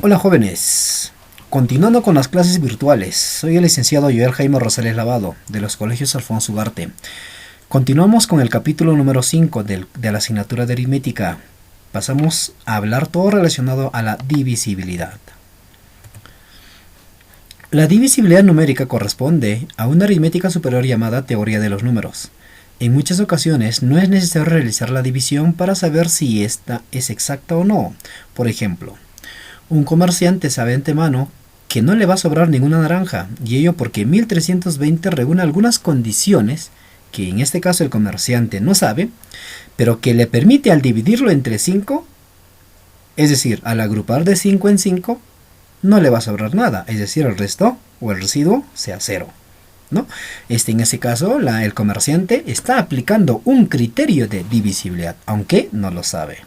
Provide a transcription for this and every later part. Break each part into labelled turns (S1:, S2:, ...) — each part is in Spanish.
S1: Hola jóvenes, continuando con las clases virtuales, soy el licenciado Joel Jaime Rosales Lavado, de los colegios Alfonso Ugarte. Continuamos con el capítulo número 5 de la asignatura de aritmética. Pasamos a hablar todo relacionado a la divisibilidad. La divisibilidad numérica corresponde a una aritmética superior llamada teoría de los números. En muchas ocasiones no es necesario realizar la división para saber si esta es exacta o no. Por ejemplo, un comerciante sabe de antemano que no le va a sobrar ninguna naranja, y ello porque 1320 reúne algunas condiciones que en este caso el comerciante no sabe, pero que le permite al dividirlo entre 5, es decir, al agrupar de 5 en 5, no le va a sobrar nada, es decir, el resto o el residuo sea 0. ¿No? En ese caso, el comerciante está aplicando un criterio de divisibilidad, aunque no lo sabe.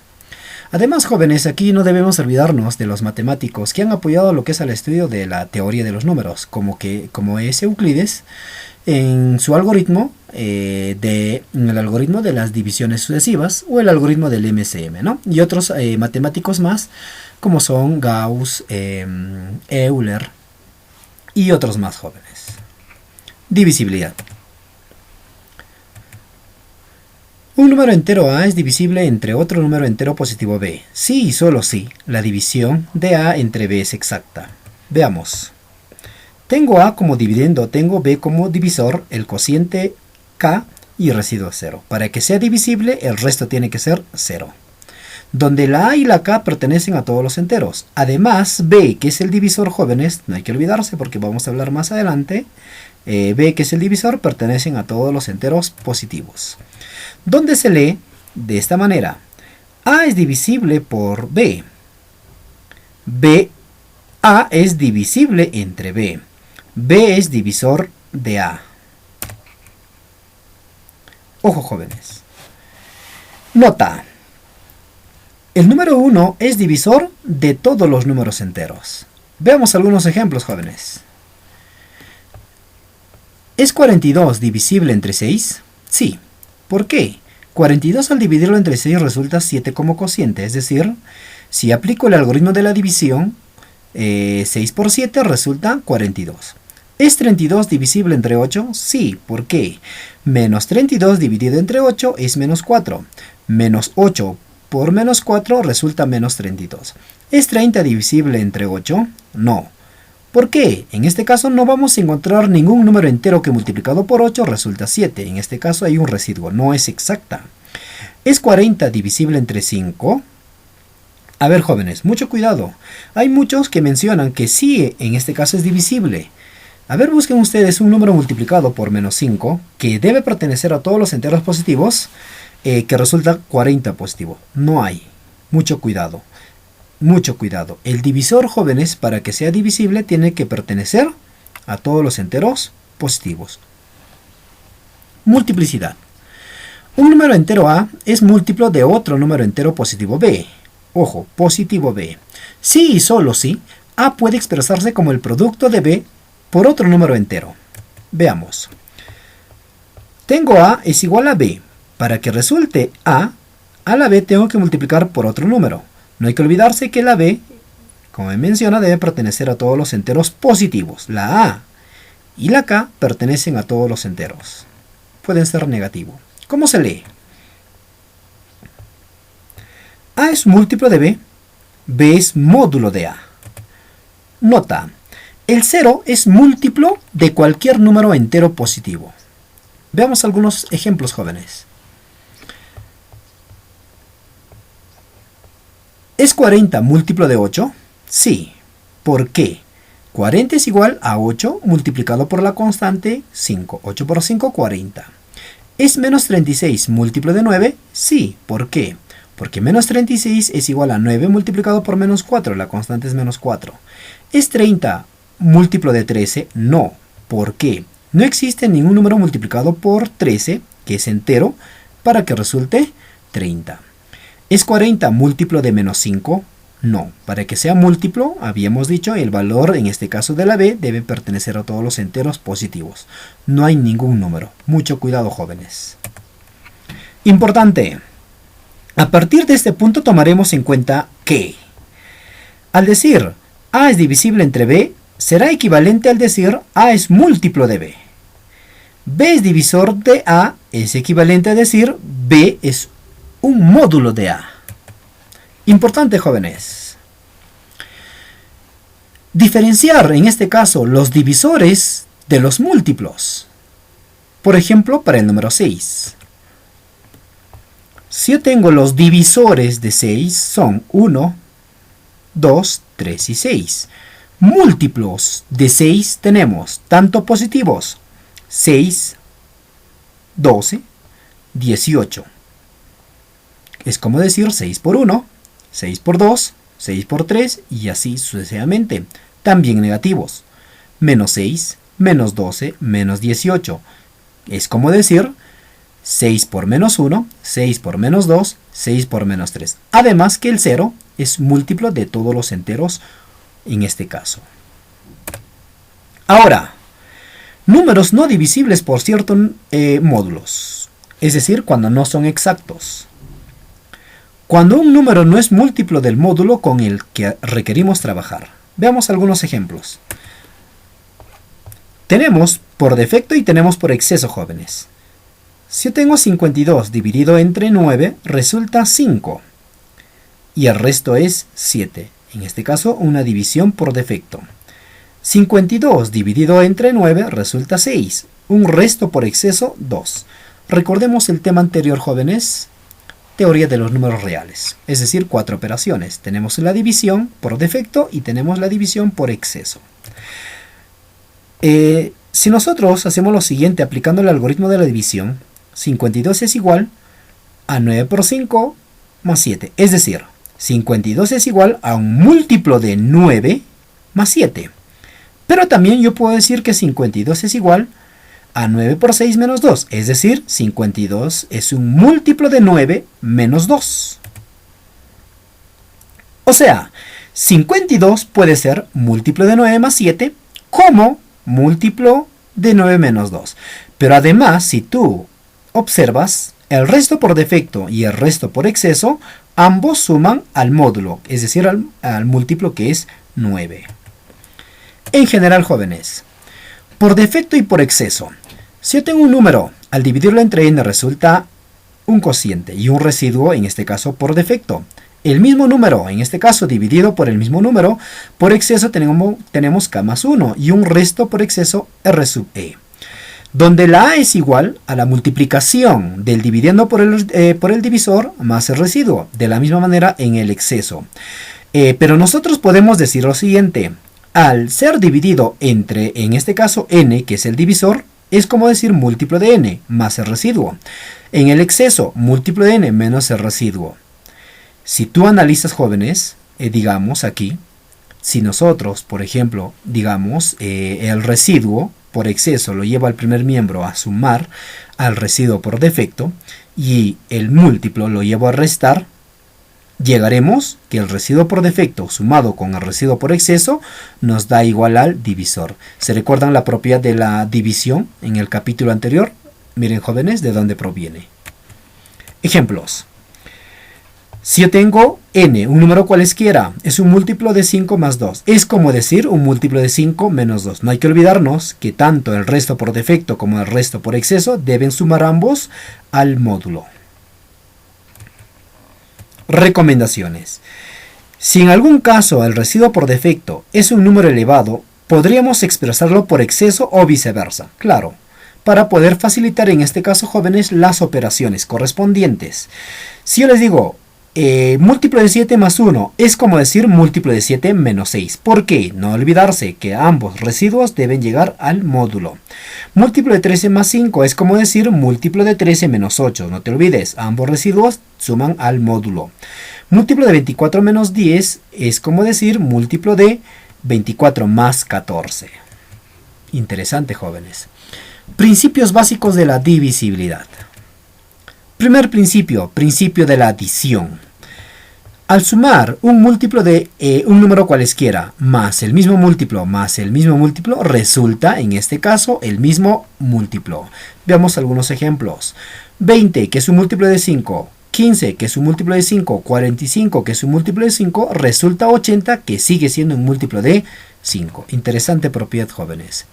S1: Además, jóvenes, aquí no debemos olvidarnos de los matemáticos que han apoyado lo que es el estudio de la teoría de los números, como es Euclides en su algoritmo, el algoritmo de las divisiones sucesivas o el algoritmo del MCM, ¿no? Y otros matemáticos más, como son Gauss, Euler y otros más jóvenes. Divisibilidad. Un número entero A es divisible entre otro número entero positivo B, si y solo si la división de A entre B es exacta. Veamos. Tengo A como dividendo, tengo B como divisor, el cociente K y el residuo 0. Para que sea divisible, el resto tiene que ser 0. Donde la A y la K pertenecen a todos los enteros. Además, B, que es el divisor, jóvenes, no hay que olvidarse porque vamos a hablar más adelante, B, que es el divisor, pertenecen a todos los enteros positivos. Donde se lee de esta manera: A es divisible por B. A es divisible entre B. B es divisor de A. Ojo, jóvenes. Nota. El número 1 es divisor de todos los números enteros. Veamos algunos ejemplos, jóvenes. ¿Es 42 divisible entre 6? Sí. ¿Por qué? 42 al dividirlo entre 6 resulta 7 como cociente, es decir, si aplico el algoritmo de la división, 6 por 7 resulta 42. ¿Es 32 divisible entre 8? Sí. ¿Por qué? Menos 32 dividido entre 8 es menos 4. Menos 8 por menos 4 resulta menos 32. ¿Es 30 divisible entre 8? No. ¿Por qué? En este caso no vamos a encontrar ningún número entero que multiplicado por 8 resulta 7. En este caso hay un residuo, no es exacta. ¿Es 40 divisible entre 5? A ver, jóvenes, mucho cuidado. Hay muchos que mencionan que sí, en este caso es divisible. A ver, busquen ustedes un número multiplicado por menos 5 que debe pertenecer a todos los enteros positivos, que resulta 40 positivo. No hay. Mucho cuidado. Mucho cuidado. El divisor, jóvenes, para que sea divisible, tiene que pertenecer a todos los enteros positivos. Multiplicidad. Un número entero A es múltiplo de otro número entero positivo B. Ojo, positivo B. Si y solo si, A puede expresarse como el producto de B por otro número entero. Veamos. Tengo A es igual a B. Para que resulte a la B tengo que multiplicar por otro número. No hay que olvidarse que la B, como menciona, debe pertenecer a todos los enteros positivos. La A y la K pertenecen a todos los enteros. Pueden ser negativos. ¿Cómo se lee? A es múltiplo de B. B es módulo de A. Nota. El 0 es múltiplo de cualquier número entero positivo. Veamos algunos ejemplos, jóvenes. ¿Es 40 múltiplo de 8? Sí. ¿Por qué? 40 es igual a 8 multiplicado por la constante 5. 8 por 5, 40. ¿Es menos 36 múltiplo de 9? Sí. ¿Por qué? Porque menos 36 es igual a 9 multiplicado por menos 4. La constante es menos 4. ¿Es 30 múltiplo de 13? No. ¿Por qué? No existe ningún número multiplicado por 13, que es entero, para que resulte 30. ¿Es 40 múltiplo de menos 5? No. Para que sea múltiplo, habíamos dicho, el valor, en este caso de la B, debe pertenecer a todos los enteros positivos. No hay ningún número. Mucho cuidado, jóvenes. Importante. A partir de este punto tomaremos en cuenta que Al decir A es divisible entre B, será equivalente al decir A es múltiplo de B. B es divisor de A es equivalente a decir B es un módulo de A. Importante, jóvenes. Diferenciar en este caso los divisores de los múltiplos. Por ejemplo, para el número 6. Si yo tengo los divisores de 6 son 1, 2, 3 y 6. Múltiplos de 6 tenemos tanto positivos 6, 12, 18. Es como decir 6 por 1, 6 por 2, 6 por 3 y así sucesivamente. También negativos. Menos 6, menos 12, menos 18. Es como decir 6 por menos 1, 6 por menos 2, 6 por menos 3. Además que el 0 es múltiplo de todos los enteros en este caso. Ahora, números no divisibles por ciertos módulos. Es decir, cuando no son exactos. Cuando un número no es múltiplo del módulo con el que requerimos trabajar. Veamos algunos ejemplos. Tenemos por defecto y tenemos por exceso, jóvenes. Si yo tengo 52 dividido entre 9, resulta 5. Y el resto es 7. En este caso, una división por defecto. 52 dividido entre 9 resulta 6. Un resto por exceso, 2. Recordemos el tema anterior, jóvenes. Teoría de los números reales. Es decir, 4 operaciones. Tenemos la división por defecto y tenemos la división por exceso. Si nosotros hacemos lo siguiente aplicando el algoritmo de la división, 52 es igual a 9 por 5 más 7. Es decir, 52 es igual a un múltiplo de 9 más 7. Pero también yo puedo decir que 52 es igual a 9 por 6 menos 2. Es decir, 52 es un múltiplo de 9 menos 2. O sea, 52 puede ser múltiplo de 9 más 7 como múltiplo de 9 menos 2. Pero además, si tú observas, el resto por defecto y el resto por exceso, ambos suman al módulo, es decir, al múltiplo que es 9. En general, jóvenes, por defecto y por exceso, si yo tengo un número, al dividirlo entre n resulta un cociente y un residuo, en este caso por defecto. El mismo número, en este caso dividido por el mismo número, por exceso tenemos k más 1 y un resto por exceso r sub e. Donde la a es igual a la multiplicación del dividiendo por el divisor más el residuo. De la misma manera en el exceso. Pero nosotros podemos decir lo siguiente. Al ser dividido entre, en este caso, n, que es el divisor, es como decir múltiplo de n más el residuo. En el exceso, múltiplo de n menos el residuo. Si tú analizas, jóvenes, digamos aquí, si nosotros, por ejemplo, digamos, el residuo por exceso lo llevo al primer miembro a sumar al residuo por defecto y el múltiplo lo llevo a restar, llegaremos que el residuo por defecto sumado con el residuo por exceso nos da igual al divisor. ¿Se recuerdan la propiedad de la división en el capítulo anterior? Miren, jóvenes, de dónde proviene. Ejemplos. Si yo tengo n, un número cualesquiera, es un múltiplo de 5 más 2. Es como decir un múltiplo de 5 menos 2. No hay que olvidarnos que tanto el resto por defecto como el resto por exceso deben sumar ambos al módulo. Recomendaciones. Si en algún caso el residuo por defecto es un número elevado, podríamos expresarlo por exceso o viceversa. Claro, para poder facilitar en este caso, jóvenes, las operaciones correspondientes. Si yo les digo múltiplo de 7 más 1 es como decir múltiplo de 7 menos 6. ¿Por qué? No olvidarse que ambos residuos deben llegar al módulo. Múltiplo de 13 más 5 es como decir múltiplo de 13 menos 8. No te olvides, ambos residuos suman al módulo. Múltiplo de 24 menos 10 es como decir múltiplo de 24 más 14. Interesante, jóvenes. Principios básicos de la divisibilidad. Primer principio, principio de la adición. Al sumar un múltiplo de un número cualesquiera más el mismo múltiplo, resulta en este caso el mismo múltiplo. Veamos algunos ejemplos. 20, que es un múltiplo de 5. 15, que es un múltiplo de 5, 45, que es un múltiplo de 5, resulta 80, que sigue siendo un múltiplo de 5. Interesante propiedad, jóvenes.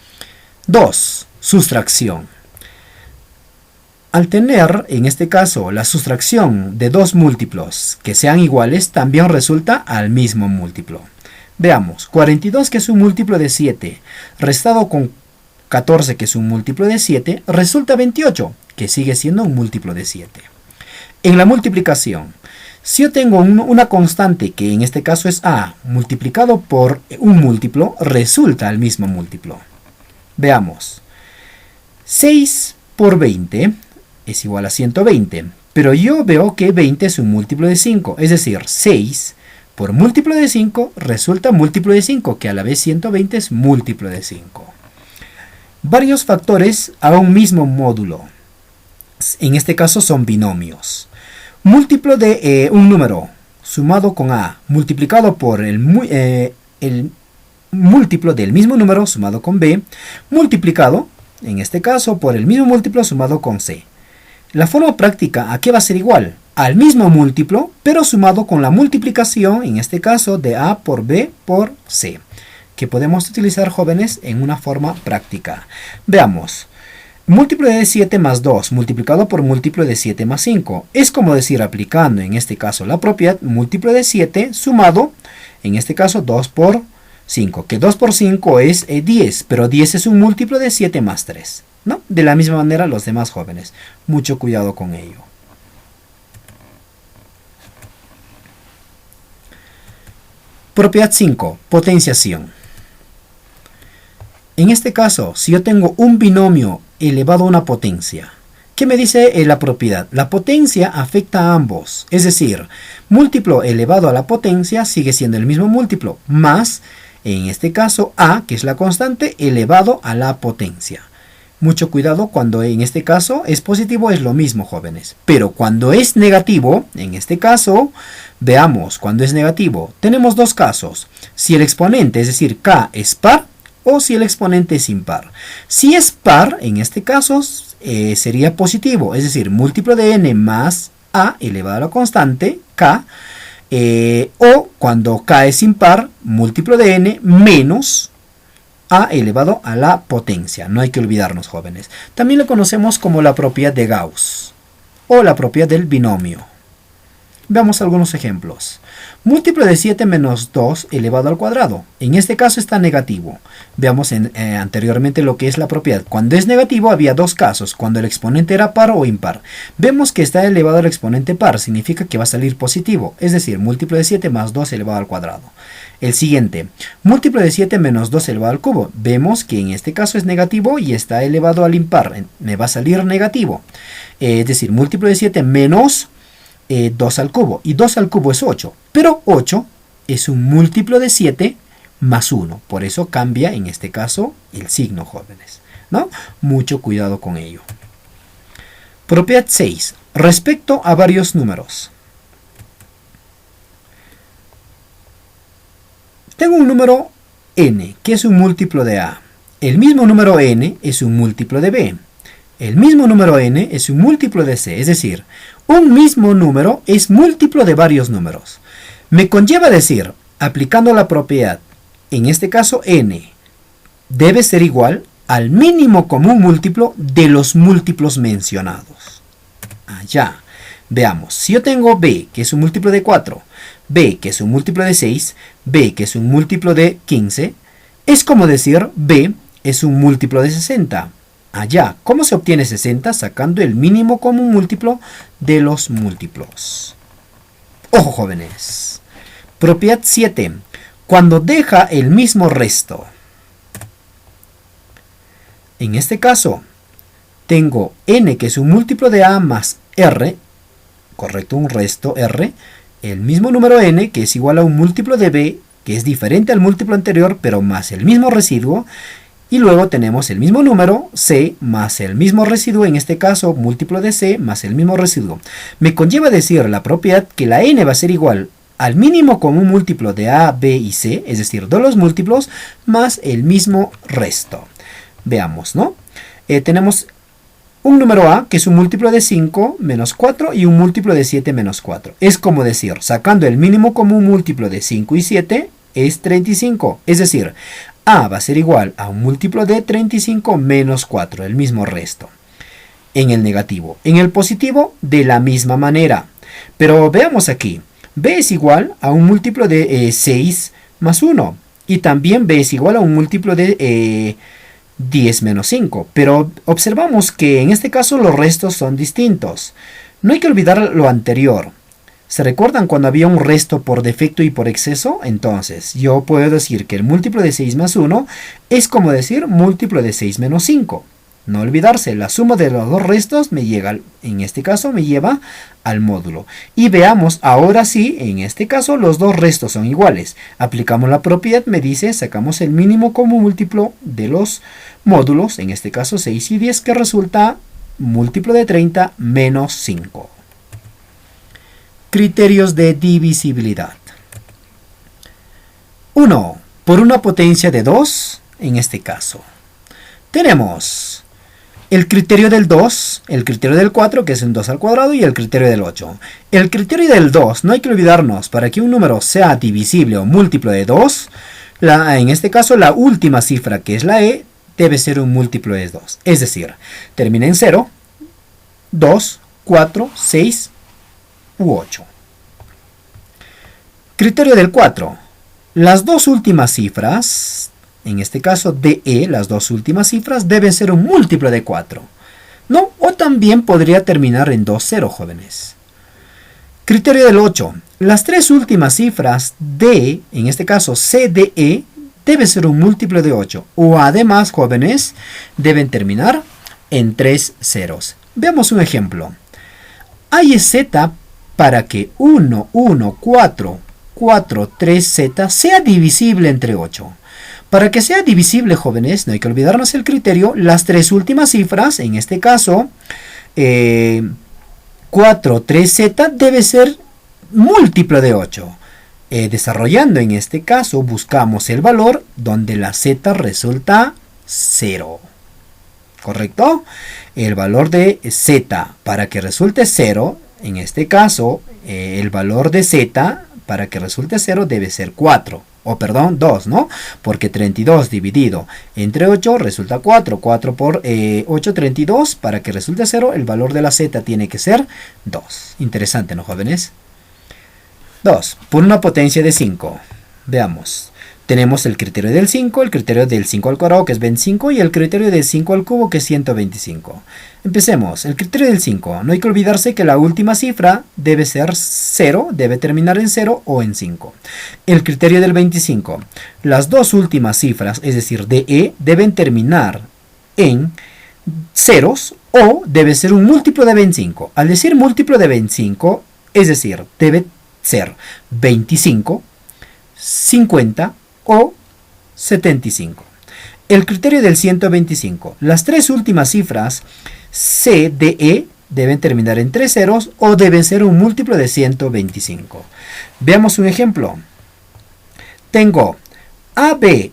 S1: 2. Sustracción. Al tener, en este caso, la sustracción de dos múltiplos que sean iguales, también resulta al mismo múltiplo. Veamos, 42, que es un múltiplo de 7, restado con 14, que es un múltiplo de 7, resulta 28, que sigue siendo un múltiplo de 7. En la multiplicación, si yo tengo una constante, que en este caso es a, multiplicado por un múltiplo, resulta el mismo múltiplo. Veamos, 6 por 20 es igual a 120, pero yo veo que 20 es un múltiplo de 5, es decir, 6 por múltiplo de 5 resulta múltiplo de 5, que a la vez 120 es múltiplo de 5. Varios factores a un mismo módulo, en este caso son binomios. Múltiplo de un número sumado con a multiplicado por el múltiplo del mismo número sumado con b, multiplicado, en este caso, por el mismo múltiplo sumado con c. La forma práctica, ¿a qué va a ser igual? Al mismo múltiplo, pero sumado con la multiplicación, en este caso, de a por b por c, que podemos utilizar, jóvenes, en una forma práctica. Veamos. Múltiplo de 7 más 2 multiplicado por múltiplo de 7 más 5. Es como decir, aplicando en este caso la propiedad, múltiplo de 7 sumado, en este caso 2 por 5. Que 2 por 5 es 10, pero 10 es un múltiplo de 7 más 3. ¿No? De la misma manera los demás, jóvenes. Mucho cuidado con ello. Propiedad 5. Potenciación. En este caso, si yo tengo un binomio elevado a una potencia, ¿qué me dice la propiedad? La potencia afecta a ambos, es decir, múltiplo elevado a la potencia sigue siendo el mismo múltiplo, más, en este caso, a, que es la constante, elevado a la potencia. Mucho cuidado, cuando en este caso es positivo es lo mismo, jóvenes, pero cuando es negativo, en este caso, veamos, cuando es negativo, tenemos dos casos, si el exponente, es decir, k, es par, o si el exponente es impar. Si es par, en este caso, sería positivo, es decir, múltiplo de n más a elevado a la constante, k, o cuando k es impar, múltiplo de n menos a elevado a la potencia. No hay que olvidarnos, jóvenes. También lo conocemos como la propiedad de Gauss, o la propiedad del binomio. Veamos algunos ejemplos. Múltiplo de 7 menos 2 elevado al cuadrado. En este caso está negativo. Veamos anteriormente lo que es la propiedad. Cuando es negativo había dos casos, cuando el exponente era par o impar. Vemos que está elevado al exponente par, significa que va a salir positivo, es decir, múltiplo de 7 más 2 elevado al cuadrado. El siguiente, múltiplo de 7 menos 2 elevado al cubo. Vemos que en este caso es negativo y está elevado al impar, me va a salir negativo. Es decir, múltiplo de 7 menos 2 al cubo, y 2 al cubo es 8, pero 8 es un múltiplo de 7 más 1, por eso cambia en este caso el signo, jóvenes, ¿no? Mucho cuidado con ello. Propiedad 6. Respecto a varios números. Tengo un número n, que es un múltiplo de a. El mismo número n es un múltiplo de b. El mismo número n es un múltiplo de c, es decir, un mismo número es múltiplo de varios números. Me conlleva decir, aplicando la propiedad, en este caso n, debe ser igual al mínimo común múltiplo de los múltiplos mencionados. Allá. Veamos, si yo tengo b, que es un múltiplo de 4, b, que es un múltiplo de 6, b, que es un múltiplo de 15, es como decir, b es un múltiplo de 60. Allá, ¿cómo se obtiene 60? Sacando el mínimo común múltiplo de los múltiplos. Ojo, jóvenes. Propiedad 7. Cuando deja el mismo resto. En este caso, tengo n, que es un múltiplo de a más r, correcto, un resto r, el mismo número n, que es igual a un múltiplo de b, que es diferente al múltiplo anterior, pero más el mismo residuo. Y luego tenemos el mismo número, c, más el mismo residuo, en este caso, múltiplo de c, más el mismo residuo. Me conlleva decir la propiedad que la n va a ser igual al mínimo común múltiplo de a, b y c, es decir, todos los múltiplos, más el mismo resto. Veamos, ¿no? Tenemos un número A que es un múltiplo de 5 menos 4 y un múltiplo de 7 menos 4. Es como decir, sacando el mínimo común múltiplo de 5 y 7 es 35. Es decir, A va a ser igual a un múltiplo de 35 menos 4, el mismo resto. En el negativo. En el positivo, de la misma manera. Pero veamos aquí. B es igual a un múltiplo de 6 más 1. Y también B es igual a un múltiplo de 10 menos 5. Pero observamos que en este caso los restos son distintos. No hay que olvidar lo anterior. ¿Se recuerdan cuando había un resto por defecto y por exceso? Entonces, yo puedo decir que el múltiplo de 6 más 1 es como decir múltiplo de 6 menos 5. No olvidarse, la suma de los dos restos me llega, en este caso me lleva al módulo. Y veamos, ahora sí, en este caso los dos restos son iguales. Aplicamos la propiedad, me dice, sacamos el mínimo común múltiplo de los módulos, en este caso 6 y 10, que resulta múltiplo de 30 menos 5. Criterios de divisibilidad. 1. Por una potencia de 2, en este caso. Tenemos el criterio del 2, el criterio del 4, que es un 2 al cuadrado, y el criterio del 8. El criterio del 2, no hay que olvidarnos, para que un número sea divisible o múltiplo de 2, en este caso la última cifra, que es la e, debe ser un múltiplo de 2. Es decir, termina en 0, 2, 4, 6 u 8. Criterio del 4. Las dos últimas cifras, en este caso DE, las dos últimas cifras deben ser un múltiplo de 4. ¿No? O también podría terminar en 2, 0, jóvenes. Criterio del 8. Las tres últimas cifras D, en este caso CDE, debe ser un múltiplo de 8. O además, jóvenes, deben terminar en 3 ceros. Veamos un ejemplo. Hay Z para que 1, 1, 4, 4, 3Z sea divisible entre 8. Para que sea divisible, jóvenes, no hay que olvidarnos el criterio, las tres últimas cifras, en este caso, 4, 3Z debe ser múltiplo de 8. Desarrollando en este caso, buscamos el valor donde la Z resulta 0. ¿Correcto? El valor de Z para que resulte 0, en este caso, el valor de Z para que resulte 0 debe ser 4. O perdón, 2, ¿no? Porque 32 dividido entre 8 resulta 4. 4 por 8, 32. Para que resulte 0, el valor de la Z tiene que ser 2. Interesante, ¿no, jóvenes? 2. Por una potencia de 5. Veamos. Tenemos el criterio del 5, el criterio del 5 al cuadrado, que es 25, y el criterio del 5 al cubo, que es 125. Empecemos. El criterio del 5. No hay que olvidarse que la última cifra debe ser 0, debe terminar en 0 o en 5. El criterio del 25. Las dos últimas cifras, es decir, DE, deben terminar en ceros o debe ser un múltiplo de 25. Al decir múltiplo de 25, es decir, debe ser 25, 50 o 75. El criterio del 125. Las tres últimas cifras CDE deben terminar en 3 ceros o deben ser un múltiplo de 125. Veamos un ejemplo. Tengo AB,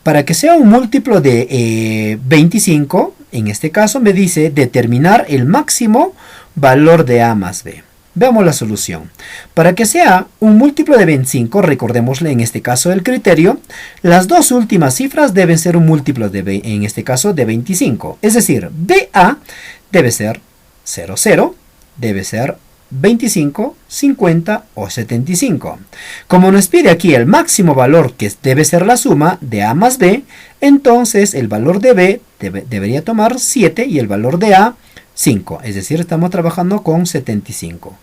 S1: para que sea un múltiplo de 25, en este caso me dice determinar el máximo valor de A más B. Veamos la solución. Para que sea un múltiplo de 25, recordémosle en este caso el criterio, las dos últimas cifras deben ser un múltiplo de, en este caso, de 25. Es decir, BA debe ser 0, 0, debe ser 25, 50 o 75. Como nos pide aquí el máximo valor que debe ser la suma de A más B, entonces el valor de B debería tomar 7 y el valor de A 5, es decir, estamos trabajando con 75.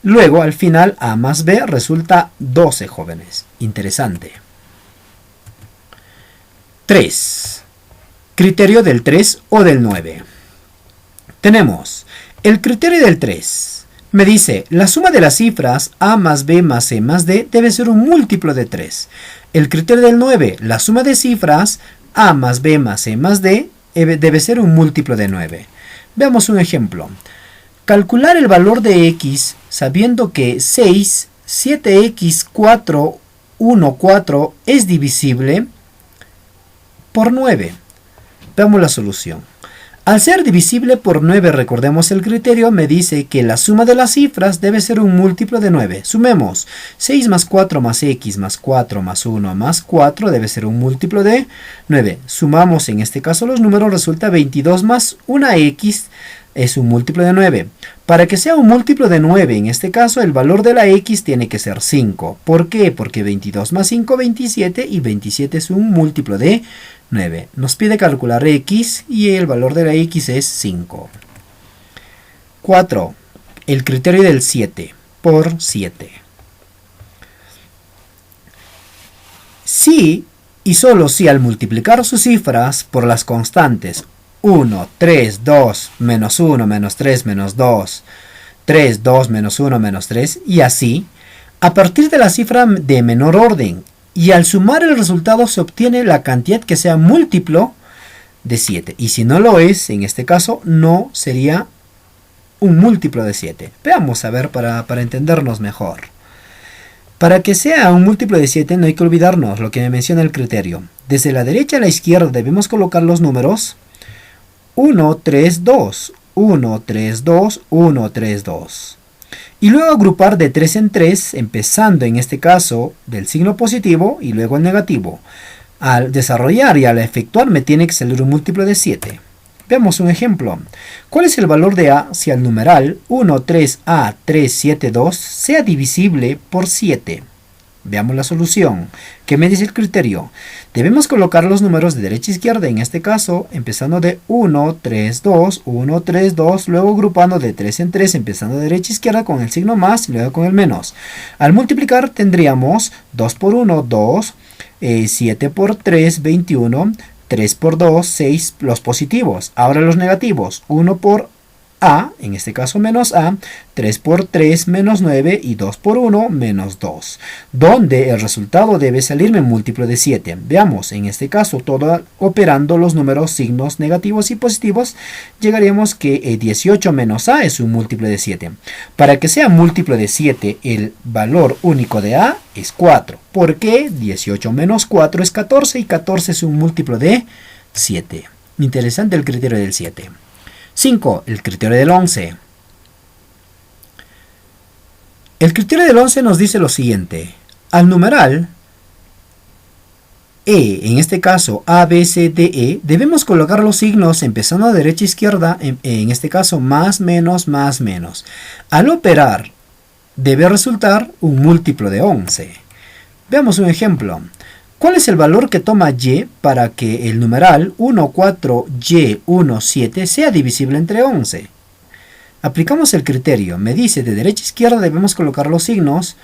S1: Luego, al final, A más B resulta 12, jóvenes. Interesante. 3. Criterio del 3 o del 9. Tenemos el criterio del 3. Me dice, la suma de las cifras A más B más C más D debe ser un múltiplo de 3. El criterio del 9, la suma de cifras A más B más C más D debe ser un múltiplo de 9. Veamos un ejemplo. Calcular el valor de x sabiendo que 6, 7x, 4, 1, 4 es divisible por 9. Veamos la solución. Al ser divisible por 9, recordemos el criterio, me dice que la suma de las cifras debe ser un múltiplo de 9. Sumemos 6 más 4 más x más 4 más 1 más 4 debe ser un múltiplo de 9. Sumamos en este caso los números, resulta 22 más 1x es un múltiplo de 9. Para que sea un múltiplo de 9, en este caso, el valor de la x tiene que ser 5. ¿Por qué? Porque 22 más 5, 27, y 27 es un múltiplo de 9. Nos pide calcular x y el valor de la x es 5. 4. El criterio del 7 por 7. Si y solo si al multiplicar sus cifras por las constantes 1, 3, 2, menos 1, menos 3, menos 2, 3, 2, menos 1, menos 3, y así, a partir de la cifra de menor orden, y al sumar el resultado se obtiene la cantidad que sea múltiplo de 7. Y si no lo es, en este caso, no sería un múltiplo de 7. Veamos a ver para entendernos mejor. Para que sea un múltiplo de 7 no hay que olvidarnos lo que me menciona el criterio. Desde la derecha a la izquierda debemos colocar los números 1, 3, 2, 1, 3, 2, 1, 3, 2. Y luego agrupar de 3 en 3, empezando en este caso del signo positivo y luego el negativo. Al desarrollar y al efectuar me tiene que salir un múltiplo de 7. Veamos un ejemplo. ¿Cuál es el valor de a si al numeral 1, 3a, 3, 7, 2 sea divisible por 7? Veamos la solución. ¿Qué me dice el criterio? Debemos colocar los números de derecha a izquierda, en este caso, empezando de 1, 3, 2, 1, 3, 2, luego agrupando de 3 en 3, empezando de derecha a izquierda con el signo más y luego con el menos. Al multiplicar tendríamos 2 por 1, 2, 7 por 3, 21, 3 por 2, 6, los positivos. Ahora los negativos, 1 por a, en este caso menos a, 3 por 3 menos 9 y 2 por 1 menos 2, donde el resultado debe salirme múltiplo de 7. Veamos, en este caso, todo operando los números signos negativos y positivos, llegaremos que 18 menos a es un múltiplo de 7. Para que sea múltiplo de 7, el valor único de a es 4, porque 18 menos 4 es 14 y 14 es un múltiplo de 7. Interesante el criterio del 7. 5. El criterio del 11. El criterio del 11 nos dice lo siguiente. Al numeral E, en este caso A, B, C, D, E, debemos colocar los signos empezando a derecha a izquierda, en este caso más, menos, más, menos. Al operar, debe resultar un múltiplo de 11. Veamos un ejemplo. ¿Cuál es el valor que toma y para que el numeral 1, 4, y, 1, 7 sea divisible entre 11? Aplicamos el criterio. Me dice de derecha a izquierda debemos colocar los signos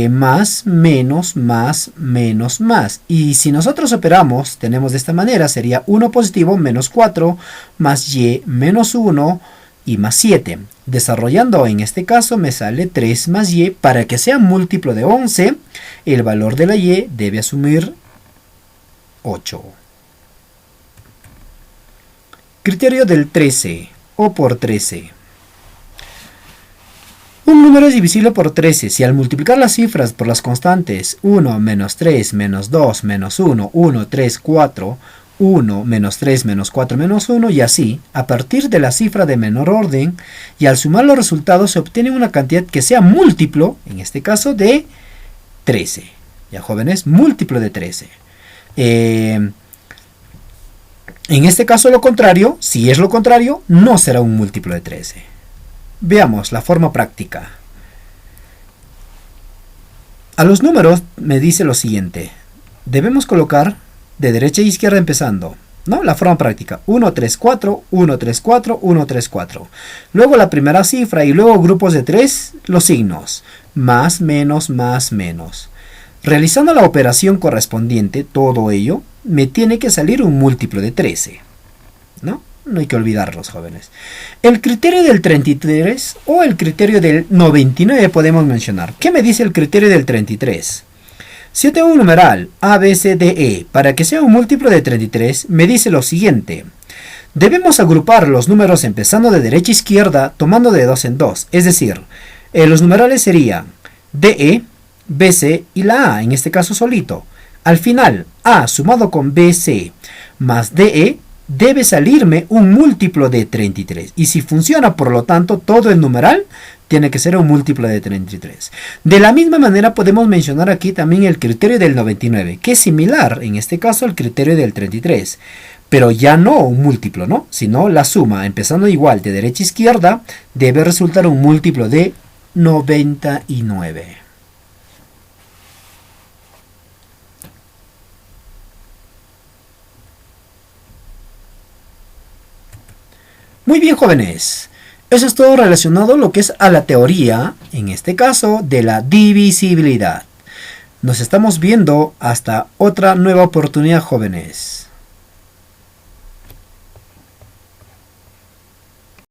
S1: más, menos, más, menos, más. Y si nosotros operamos, tenemos de esta manera, sería 1 positivo menos 4 más y menos 1 y más 7. Desarrollando en este caso me sale 3 más y. Para que sea múltiplo de 11, el valor de la y debe asumir 8. Criterio del 13 o por 13. Un número es divisible por 13 si al multiplicar las cifras por las constantes 1, menos 3, menos 2, menos 1, 1, 3, 4, 1, menos 3, menos 4, menos 1 y así, a partir de la cifra de menor orden y al sumar los resultados se obtiene una cantidad que sea múltiplo, en este caso de 13. Ya jóvenes, múltiplo de 13. En este caso lo contrario, si es lo contrario, no será un múltiplo de 13. Veamos la forma práctica. A los números me dice lo siguiente. Debemos colocar de derecha a izquierda empezando, ¿no? La forma práctica. 1, 3, 4, 1, 3, 4, 1, 3, 4. Luego la primera cifra y luego grupos de 3, los signos. Más, menos, más, menos. Realizando la operación correspondiente, todo ello, me tiene que salir un múltiplo de 13, ¿no? No hay que olvidarlos, jóvenes. El criterio del 33 o el criterio del 99 podemos mencionar. ¿Qué me dice el criterio del 33? Si tengo un numeral A, B, C, D, E, para que sea un múltiplo de 33, me dice lo siguiente. Debemos agrupar los números empezando de derecha a izquierda, tomando de 2 en 2. Es decir, los numerales serían DE, BC y la A, en este caso solito. Al final, A sumado con BC más DE debe salirme un múltiplo de 33. Y si funciona, por lo tanto, todo el numeral tiene que ser un múltiplo de 33. De la misma manera podemos mencionar aquí también el criterio del 99, que es similar en este caso al criterio del 33. Pero ya no un múltiplo, ¿no? Sino la suma, empezando igual de derecha a izquierda, debe resultar un múltiplo de 99. Muy bien, jóvenes. Eso es todo relacionado a lo que es a la teoría, en este caso, de la divisibilidad. Nos estamos viendo hasta otra nueva oportunidad, jóvenes.